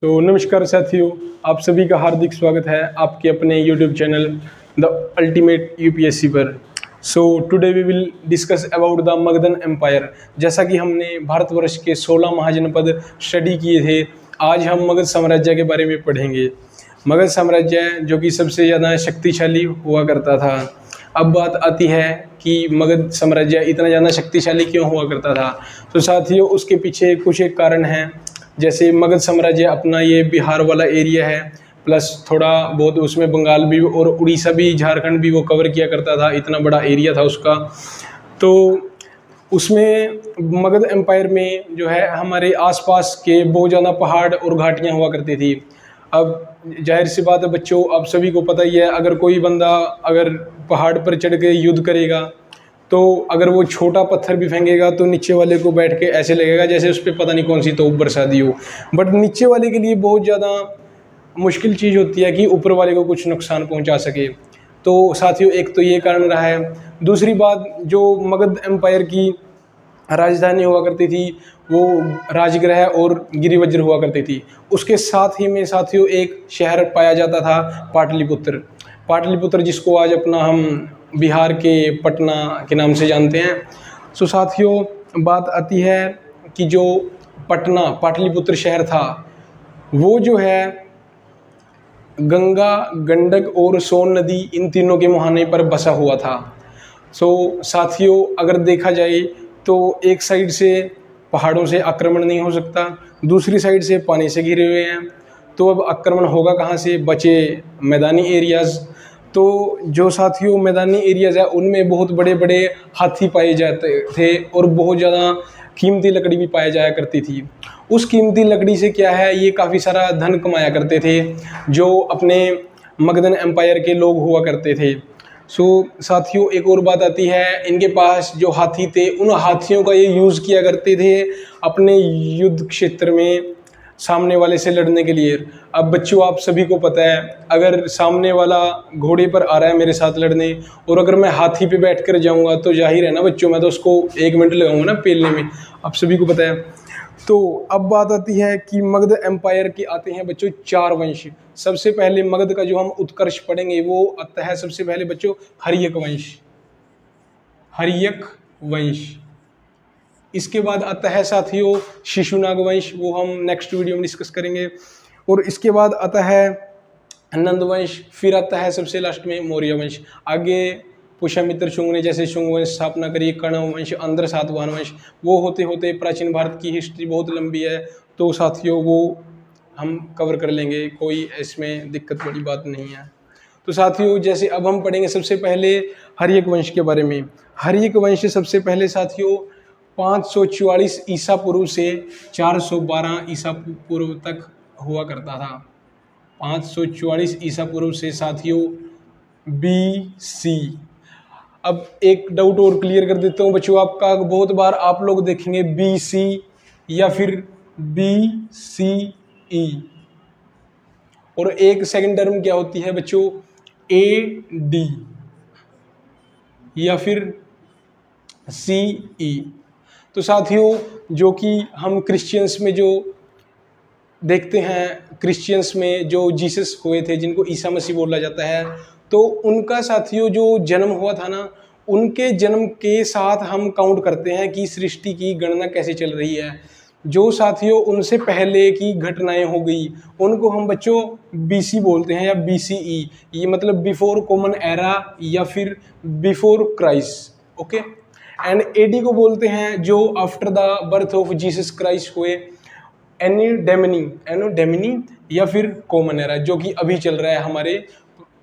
तो नमस्कार साथियों, आप सभी का हार्दिक स्वागत है आपके अपने YouTube channel the ultimate UPSC पर। So today we will discuss about the Magadhan empire. जैसा कि हमने भारतवर्ष के 16 महाजनपद स्टडी किए थे, आज हम मगध साम्राज्य के बारे में पढ़ेंगे। मगध साम्राज्य जो कि सबसे ज़्यादा शक्तिशाली हुआ करता था। अब बात आती है कि मगध साम्राज्य इतना ज़्यादा शक्तिशाली क्यों हुआ करता था। तो साथियों, उसके पीछे कुछ एक कारण है। जैसे मगध साम्राज्य अपना ये बिहार वाला एरिया है, प्लस थोड़ा बहुत उसमें बंगाल भी और उड़ीसा भी, झारखंड भी वो कवर किया करता था। इतना बड़ा एरिया था उसका। तो उसमें मगध एम्पायर में जो है हमारे आसपास के बहुत ज़्यादा पहाड़ और घाटियाँ हुआ करती थी। अब जाहिर सी बात है बच्चों, आप सभी को पता ही है, अगर कोई बंदा अगर पहाड़ पर चढ़ के युद्ध करेगा तो अगर वो छोटा पत्थर भी फेंकेगा तो नीचे वाले को बैठ के ऐसे लगेगा जैसे उस पर पता नहीं कौन सी तोप बरसा दी हो। बट नीचे वाले के लिए बहुत ज़्यादा मुश्किल चीज़ होती है कि ऊपर वाले को कुछ नुकसान पहुंचा सके। तो साथियों, एक तो ये कारण रहा है। दूसरी बात, जो मगध एम्पायर की राजधानी हुआ करती थी वो राजगृह और गिरिवज्र हुआ करती थी। उसके साथ ही में साथियों एक शहर पाया जाता था, पाटलिपुत्र। पाटलिपुत्र जिसको आज अपना हम बिहार के पटना के नाम से जानते हैं। सो साथियों, बात आती है कि जो पटना पाटलिपुत्र शहर था वो जो है गंगा, गंडक और सोन नदी, इन तीनों के मुहाने पर बसा हुआ था। सो साथियों, अगर देखा जाए तो एक साइड से पहाड़ों से आक्रमण नहीं हो सकता, दूसरी साइड से पानी से घिरे हुए हैं। तो अब आक्रमण होगा कहाँ से? बचे मैदानी एरियाज़। तो जो साथियों मैदानी एरियाज़ है उनमें बहुत बड़े बड़े हाथी पाए जाते थे और बहुत ज़्यादा कीमती लकड़ी भी पाया जाया करती थी। उस कीमती लकड़ी से क्या है, ये काफ़ी सारा धन कमाया करते थे जो अपने मगधन एम्पायर के लोग हुआ करते थे। सो साथियों, एक और बात आती है, इनके पास जो हाथी थे उन हाथियों का ये यूज़ किया करते थे अपने युद्ध क्षेत्र में सामने वाले से लड़ने के लिए। अब बच्चों, आप सभी को पता है, अगर सामने वाला घोड़े पर आ रहा है मेरे साथ लड़ने और अगर मैं हाथी पे बैठ कर जाऊंगा तो जाहिर है ना बच्चों, मैं तो उसको 1 मिनट लगाऊंगा ना पेलने में। आप सभी को पता है। तो अब बात आती है कि मगध एम्पायर के आते हैं बच्चों 4 वंश। सबसे पहले मगध का जो हम उत्कर्ष पढ़ेंगे वो आता है सबसे पहले बच्चों हर्यक वंश। हर्यक वंश। इसके बाद आता है साथियों शिशुनाग वंश, वो हम नेक्स्ट वीडियो में डिस्कस करेंगे। और इसके बाद आता है नंद वंश। फिर आता है सबसे लास्ट में मौर्य वंश। आगे पुष्यमित्र शुंग ने जैसे शुंग वंश स्थापना करी, कर्ण वंश, अंदर सातवाहन वंश, वो होते होते प्राचीन भारत की हिस्ट्री बहुत लंबी है। तो साथियों वो हम कवर कर लेंगे, कोई इसमें दिक्कत वाली बात नहीं है। तो साथियों, जैसे अब हम पढ़ेंगे सबसे पहले हर्यक वंश के बारे में। हर्यक वंश सबसे पहले साथियों 544 ईसा पूर्व से 412 ईसा पूर्व तक हुआ करता था। 544 ईसा पूर्व से साथियों BC। अब एक डाउट और क्लियर कर देता हूँ बच्चों आपका, बहुत बार आप लोग देखेंगे BC या फिर BCE, और एक सेकंड टर्म क्या होती है बच्चों AD या फिर CE। तो साथियों, जो कि हम क्रिश्चियंस में जो देखते हैं, क्रिश्चियंस में जो जीसस हुए थे जिनको ईसा मसीह बोला जाता है, तो उनका साथियों जो जन्म हुआ था ना, उनके जन्म के साथ हम काउंट करते हैं कि सृष्टि की गणना कैसे चल रही है। जो साथियों उनसे पहले की घटनाएं हो गई उनको हम बच्चों BC बोलते हैं या BCE, ये मतलब बिफोर कॉमन एरा या फिर before Christ. Okay. And AD को बोलते हैं जो after the birth of Jesus Christ हुए, एनो डेमिनी या फिर कॉमन एरा, जो कि अभी चल रहा है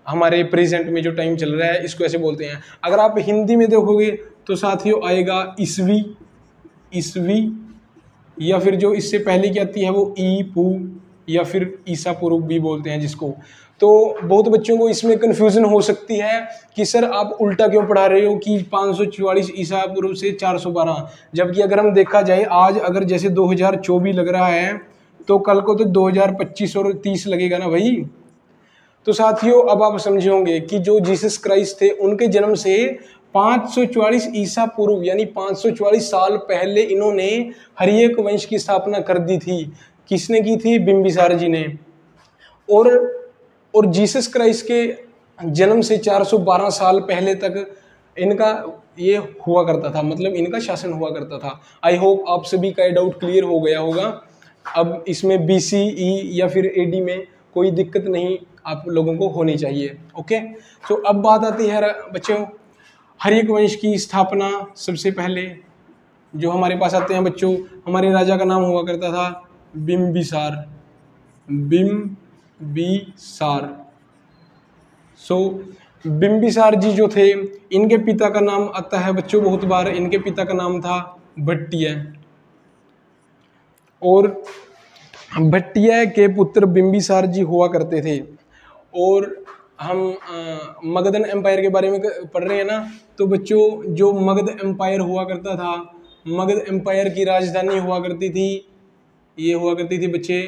हमारे प्रेजेंट में जो टाइम चल रहा है, इसको ऐसे बोलते हैं। अगर आप हिंदी में देखोगे तो साथियों आएगा ईसवी या फिर जो इससे पहले की आती है वो ईपू या फिर ईसा पूर्व भी बोलते हैं जिसको। तो बहुत बच्चों को इसमें कन्फ्यूजन हो सकती है कि सर आप उल्टा क्यों पढ़ा रहे हो कि 544 ईसा पूर्व से 412, जबकि अगर हम देखा जाए आज अगर जैसे 2024 लग रहा है तो कल को तो 2025 और 30 लगेगा ना भाई। तो साथियों अब आप समझोगे कि जो जीसस क्राइस्ट थे उनके जन्म से 544 ईसा पूर्व यानी 544 साल पहले इन्होंने हर्यक वंश की स्थापना कर दी थी किसने की थी? बिंबिसार जी ने। और जीसस क्राइस्ट के जन्म से 412 साल पहले तक इनका ये हुआ करता था, मतलब इनका शासन हुआ करता था। आई होप आप सभी का डाउट क्लियर हो गया होगा। अब इसमें BCE या फिर AD में कोई दिक्कत नहीं आप लोगों को होनी चाहिए। ओके, तो अब बात आती है बच्चों हर्यक वंश की स्थापना। सबसे पहले जो हमारे पास आते हैं बच्चों, हमारे राजा का नाम हुआ करता था बिंबिसार। बिंबिसार। सो बिंबिसार जी जो थे, इनके पिता का नाम आता है बच्चों बहुत बार, इनके पिता का नाम था भट्टिय। और भट्टिय के पुत्र बिंबिसार जी हुआ करते थे। और हम मगध एम्पायर के बारे में पढ़ रहे हैं ना, तो बच्चों जो मगध एम्पायर हुआ करता था, मगध एम्पायर की राजधानी हुआ करती थी, ये हुआ करती थी बच्चे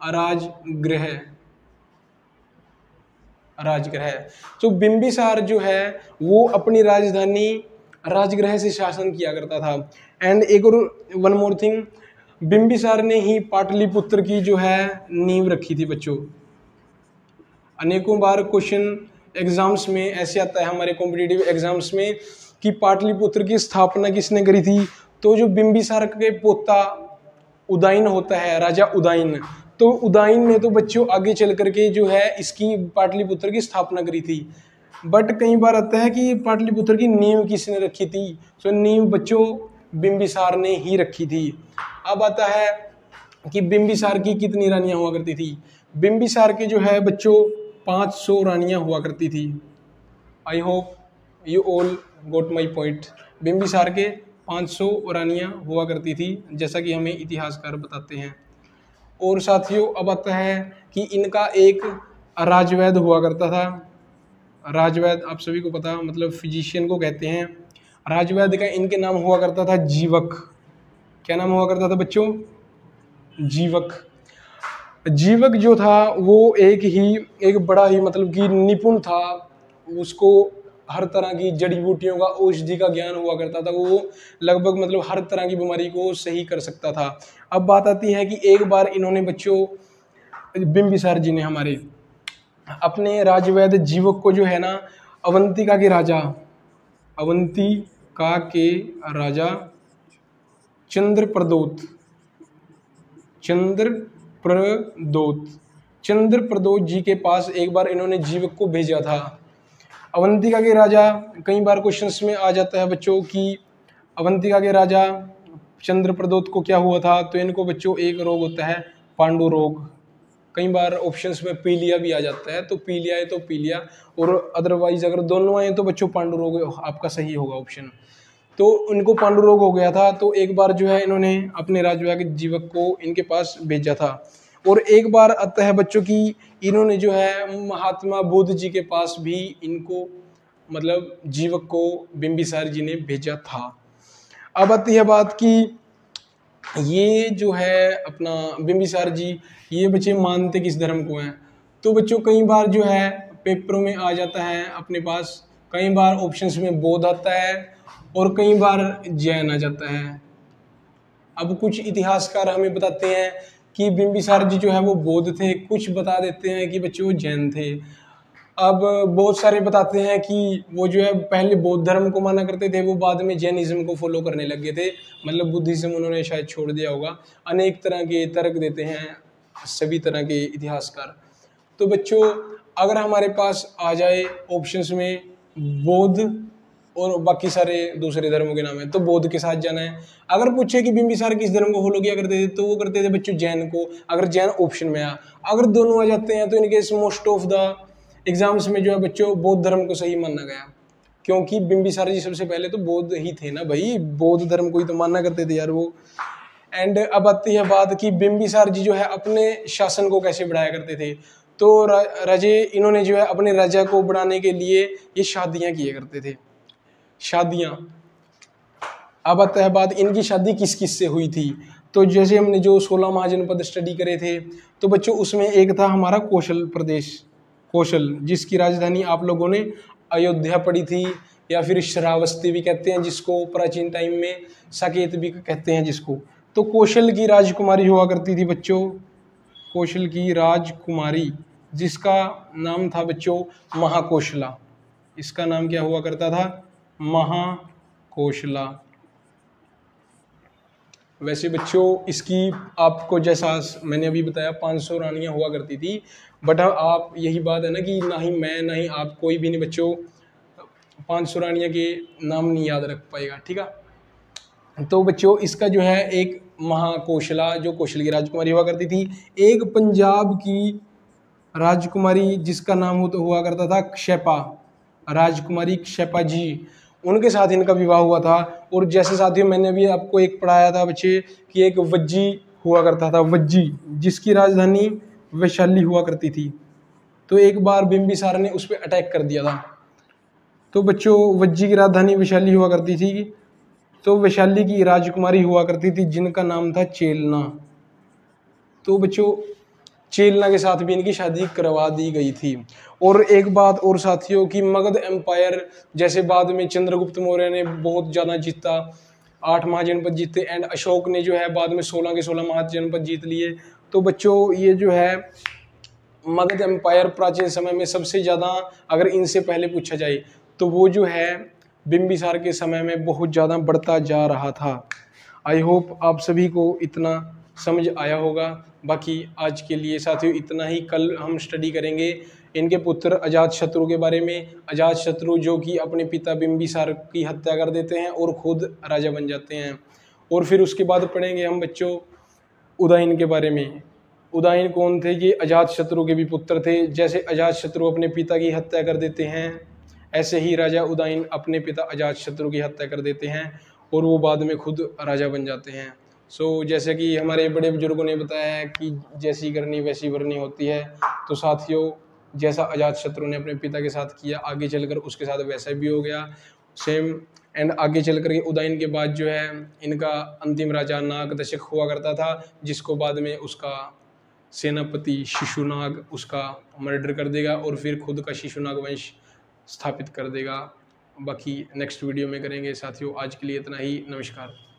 राजगृह। राजगृह। तो बिंबिसार जो है वो अपनी राजधानी राजगृह से शासन किया करता था। एंड एक और वन मोर थिंग, बिंबिसार ने ही पाटलिपुत्र की जो है नींव रखी थी बच्चों। अनेकों बार क्वेश्चन एग्जाम्स में ऐसे आता है हमारे कॉम्पिटिटिव एग्जाम्स में कि पाटलिपुत्र की स्थापना किसने करी थी? तो जो बिंबिसार के पोता उदयन होता है, राजा उदयन, तो उदयन ने तो बच्चों आगे चल करके जो है इसकी पाटलिपुत्र की स्थापना करी थी। बट कई बार आता है कि पाटलिपुत्र की नींव किसने रखी थी? तो नींव बच्चों बिंबिसार ने ही रखी थी। अब आता है कि बिंबिसार की कितनी रानियां हुआ करती थी? बिंबिसार के जो है बच्चों 500 रानियां हुआ करती थी। I hope you all got my point. Bimbisara के 500 रानियां हुआ करती थी, जैसा कि हमें इतिहासकार बताते हैं। और साथियों अब आता है कि इनका एक राजवैद्य हुआ करता था। राजवैद्य आप सभी को पता, मतलब फिजिशियन को कहते हैं। राजवैद्य का इनके नाम हुआ करता था जीवक। क्या नाम हुआ करता था बच्चों? जीवक। जीवक जो था वो एक बड़ा ही मतलब कि निपुण था। उसको हर तरह की जड़ी बूटियों का, औषधि का ज्ञान हुआ करता था। वो लगभग मतलब हर तरह की बीमारी को सही कर सकता था। अब बात आती है कि एक बार इन्होंने बच्चों, बिंबिसार जी ने हमारे अपने राजवैद्य जीवक को जो है ना अवंतिका के राजा चंद्रप्रदोत जी के पास एक बार इन्होंने जीवक को भेजा था। अवंतिका के राजा, कई बार क्वेश्चंस में आ जाता है बच्चों कि अवंतिका के राजा चंद्रप्रदोत को क्या हुआ था? तो इनको बच्चों एक रोग होता है पांडु रोग। कई बार ऑप्शंस में पीलिया भी आ जाता है, तो पीलिया है तो पीलिया, और अदरवाइज अगर दोनों आए तो बच्चों पांडु रोग आपका सही होगा ऑप्शन। तो उनको पांडु रोग हो गया था। तो एक बार जो है इन्होंने अपने राजवैद्य जीवक को इनके पास भेजा था। और एक बार आता है बच्चों की इन्होंने जो है महात्मा बुद्ध जी के पास भी इनको मतलब जीवक को बिंबिसार जी ने भेजा था। अब आती है बात कि ये जो है अपना बिंबिसार जी, ये बच्चे मानते किस धर्म को हैं? तो बच्चों कई बार जो है पेपरों में आ जाता है अपने पास, कई बार ऑप्शंस में बौद्ध आता है और कई बार जैन आ जाता है। अब कुछ इतिहासकार हमें बताते हैं कि बिंबिसार जी जो है वो बौद्ध थे, कुछ बता देते हैं कि बच्चे वो जैन थे। अब बहुत सारे बताते हैं कि वो जो है पहले बौद्ध धर्म को माना करते थे, वो बाद में जैनिज्म को फॉलो करने लगे थे, मतलब बुद्धिज्म उन्होंने शायद छोड़ दिया होगा। अनेक तरह के तर्क देते हैं सभी तरह के इतिहासकार। तो बच्चों अगर हमारे पास आ जाए ऑप्शंस में बौद्ध और बाकी सारे दूसरे धर्मों के नाम है, तो बौद्ध के साथ जाना है। अगर पूछे कि बिंबिसार किस धर्म को फॉलो किया करते थे, तो वो करते थे बच्चों जैन को, अगर जैन ऑप्शन में आया। अगर दोनों आ जाते हैं तो इनके मोस्ट ऑफ द एग्जाम्स में जो है बच्चों बौद्ध धर्म को सही माना गया, क्योंकि बिंबिसार जी सबसे पहले तो बौद्ध ही थे ना भाई, बौद्ध धर्म को ही तो माना करते थे यार वो। एंड अब आती है बात कि बिंबिसार जी जो है अपने शासन को कैसे बढ़ाया करते थे। तो राजे इन्होंने जो है अपने राजा को बढ़ाने के लिए ये शादियां किए करते थे, शादियां। अब आता है बात इनकी शादी किस किस से हुई थी। तो जैसे हमने जो 16 महाजनपद स्टडी करे थे, तो बच्चों उसमें एक था हमारा कौशल प्रदेश, कौशल, जिसकी राजधानी आप लोगों ने अयोध्या पढ़ी थी, या फिर श्रावस्ती भी कहते हैं जिसको, प्राचीन टाइम में साकेत भी कहते हैं जिसको। तो कौशल की राजकुमारी हुआ करती थी बच्चों, कौशल की राजकुमारी, जिसका नाम था बच्चों महाकौशला। इसका नाम क्या हुआ करता था? महाकौशला। वैसे बच्चों इसकी आपको जैसा मैंने अभी बताया 500 रानियां हुआ करती थी, बट आप यही बात है ना कि ना ही मैं ना ही आप कोई भी नहीं बच्चों 500 रानियां के नाम नहीं याद रख पाएगा, ठीक है। तो बच्चों इसका जो है एक महाकौशला जो कौशल की राजकुमारी हुआ करती थी, एक पंजाब की राजकुमारी जिसका नाम हुआ करता था क्षैपा, राजकुमारी क्षैपा जी, उनके साथ इनका विवाह हुआ था। और जैसे साथियों मैंने भी आपको एक पढ़ाया था बच्चे कि एक वज्जी हुआ करता था, वज्जी, जिसकी राजधानी वैशाली हुआ करती थी। तो एक बार बिंबिसार ने उस पर अटैक कर दिया था। तो बच्चों वज्जी की राजधानी वैशाली हुआ करती थी। तो वैशाली की राजकुमारी हुआ करती थी जिनका नाम था चेलना। तो बच्चों चेलना के साथ भी इनकी शादी करवा दी गई थी। और एक बात और साथियों कि मगध एम्पायर जैसे बाद में चंद्रगुप्त मौर्य ने बहुत ज़्यादा जीता, 8 महाजनपद जीते, एंड अशोक ने जो है बाद में 16 के 16 महाजनपद जीत लिए। तो बच्चों ये जो है मगध एम्पायर प्राचीन समय में सबसे ज़्यादा अगर इनसे पहले पूछा जाए तो वो जो है बिंबिसार के समय में बहुत ज़्यादा बढ़ता जा रहा था। आई होप आप सभी को इतना समझ आया होगा। बाकी आज के लिए साथियों इतना ही। कल हम स्टडी करेंगे इनके पुत्र अजातशत्रु के बारे में। अजातशत्रु जो कि अपने पिता बिंबिसार की हत्या कर देते हैं और खुद राजा बन जाते हैं। और फिर उसके बाद पढ़ेंगे हम बच्चों उदयन के बारे में। उदयन कौन थे? ये अजातशत्रु के भी पुत्र थे। जैसे अजातशत्रु अपने पिता की हत्या कर देते हैं, ऐसे ही राजा उदयन अपने पिता अजातशत्रु की हत्या कर देते हैं और वो बाद में खुद राजा बन जाते हैं। जैसे कि हमारे बड़े बुजुर्गों ने बताया है कि जैसी करनी वैसी भरनी होती है। तो साथियों जैसा अजातशत्रु ने अपने पिता के साथ किया, आगे चलकर उसके साथ वैसा भी हो गया सेम। एंड आगे चल कर उदयन के बाद जो है इनका अंतिम राजा नागदशक हुआ करता था, जिसको बाद में उसका सेनापति शिशुनाग उसका मर्डर कर देगा और फिर खुद का शिशुनाग वंश स्थापित कर देगा। बाकी नेक्स्ट वीडियो में करेंगे साथियों। आज के लिए इतना ही। नमस्कार।